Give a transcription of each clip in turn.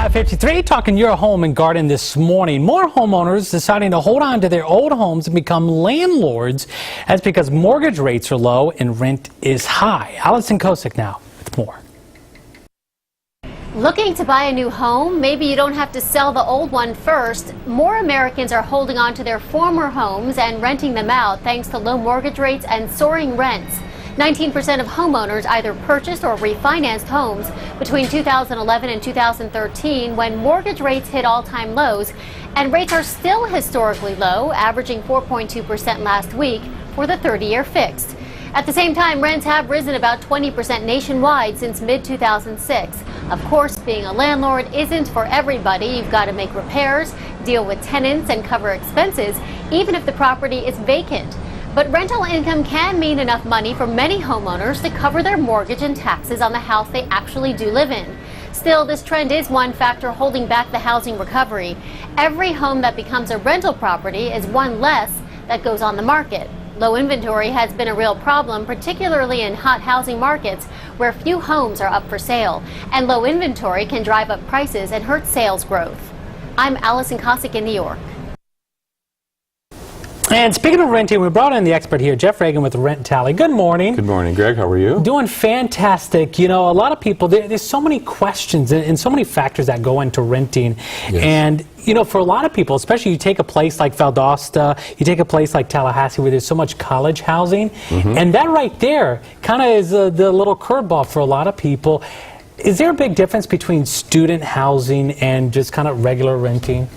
5:53, talking your home and garden this morning. More homeowners deciding to hold on to their old homes and become landlords. That's because mortgage rates are low and rent is high. Allison Kosick now with more. Looking to buy a new home? Maybe you don't have to sell the old one first. More Americans are holding on to their former homes and renting them out thanks to low mortgage rates and soaring rents. 19% of homeowners either purchased or refinanced homes between 2011 and 2013 when mortgage rates hit all-time lows, and rates are still historically low, averaging 4.2% last week for the 30-year fixed. At the same time, rents have risen about 20% nationwide since mid-2006. Of course, being a landlord isn't for everybody. You've got to make repairs, deal with tenants, and cover expenses, even if the property is vacant. But rental income can mean enough money for many homeowners to cover their mortgage and taxes on the house they actually do live in. Still, this trend is one factor holding back the housing recovery. Every home that becomes a rental property is one less that goes on the market. Low inventory has been a real problem, particularly in hot housing markets where few homes are up for sale. And low inventory can drive up prices and hurt sales growth. I'm Allison Kosick in New York. And speaking of renting, we brought in the expert here, Jeff Reagan with Rent Tally. Good morning. Good morning, Greg. How are you? Doing fantastic. You know, a lot of people, there's so many questions and so many factors that go into renting. Yes. And, you know, for a lot of people, especially you take a place like Valdosta, you take a place like Tallahassee where there's so much college housing, and that right there kind of is the little curveball for a lot of people. Is there a big difference between student housing and just kind of regular renting?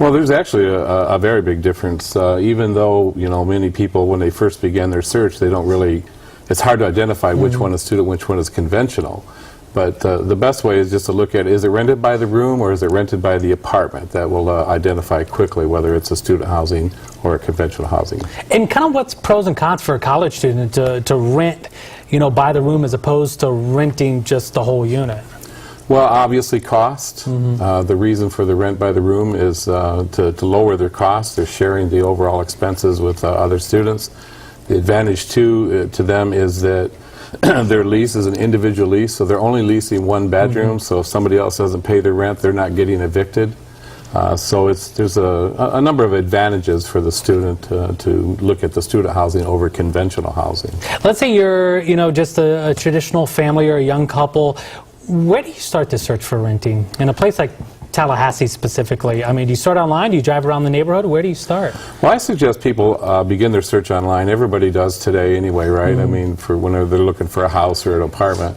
Well, there's actually a very big difference. Even though, you know, many people, when they first begin their search, they don't really, it's hard to identify which one is student, which one is conventional. But the best way is just to look at, is it rented by the room or is it rented by the apartment? That will identify quickly whether it's a student housing or a conventional housing. And kind of what's pros and cons for a college student to rent, you know, by the room as opposed to renting just the whole unit? Well, obviously cost. The reason for the rent by the room is to lower their costs. They're sharing the overall expenses with other students. The advantage to them is that their lease is an individual lease, so they're only leasing one bedroom, so if somebody else doesn't pay their rent, they're not getting evicted. So there's a number of advantages for the student to look at the student housing over conventional housing. Let's say you're, you know, just a traditional family or a young couple. Where do you start to search for renting? In a place like Tallahassee specifically, I mean, do you start online? Do you drive around the neighborhood? Where do you start? Well, I suggest people begin their search online. Everybody does today anyway, right? I mean, for whenever they're looking for a house or an apartment.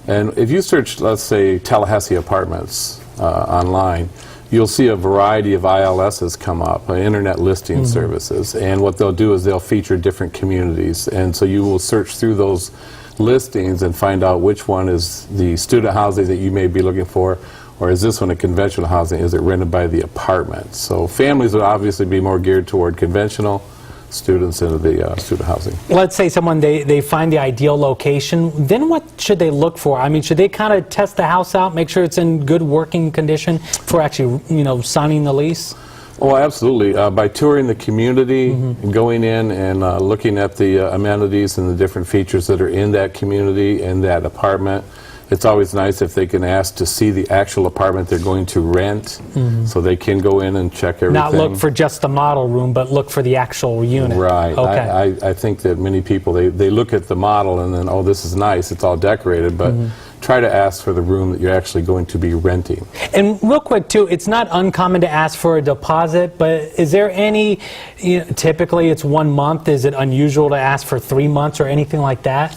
And if you search, let's say, Tallahassee apartments online, you'll see a variety of ILSs come up, internet listing services. And what they'll do is they'll feature different communities. And so you will search through those listings and find out which one is the student housing that you may be looking for, or is this one a conventional housing? Is it rented by the apartment? So families would obviously be more geared toward conventional, students into the student housing. Let's say someone, they find the ideal location, then what should they look for? I mean, should they kind of test the house out, make sure it's in good working condition for actually, you know, signing the lease? Oh, absolutely. By touring the community, going in and looking at the amenities and the different features that are in that community and that apartment. It's always nice if they can ask to see the actual apartment they're going to rent, so they can go in and check everything. Not look for just the model room, but look for the actual unit. Right. Okay. I think that many people, they look at the model and then, oh, this is nice, it's all decorated, but try to ask for the room that you're actually going to be renting. And real quick too, it's not uncommon to ask for a deposit, but is there any, you know, typically it's 1 month, is it unusual to ask for 3 months or anything like that?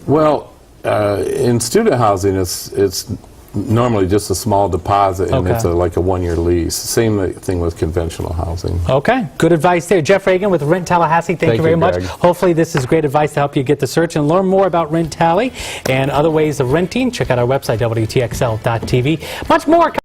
Well, in student housing it's normally just a small deposit, and it's like a 1-year lease. Same thing with conventional housing. Okay, good advice there. Jeff Reagan with Rent Tallahassee, thank you very much. Greg. Hopefully this is great advice to help you get the search and learn more about Rent Tally and other ways of renting. Check out our website, WTXL.tv. Much more.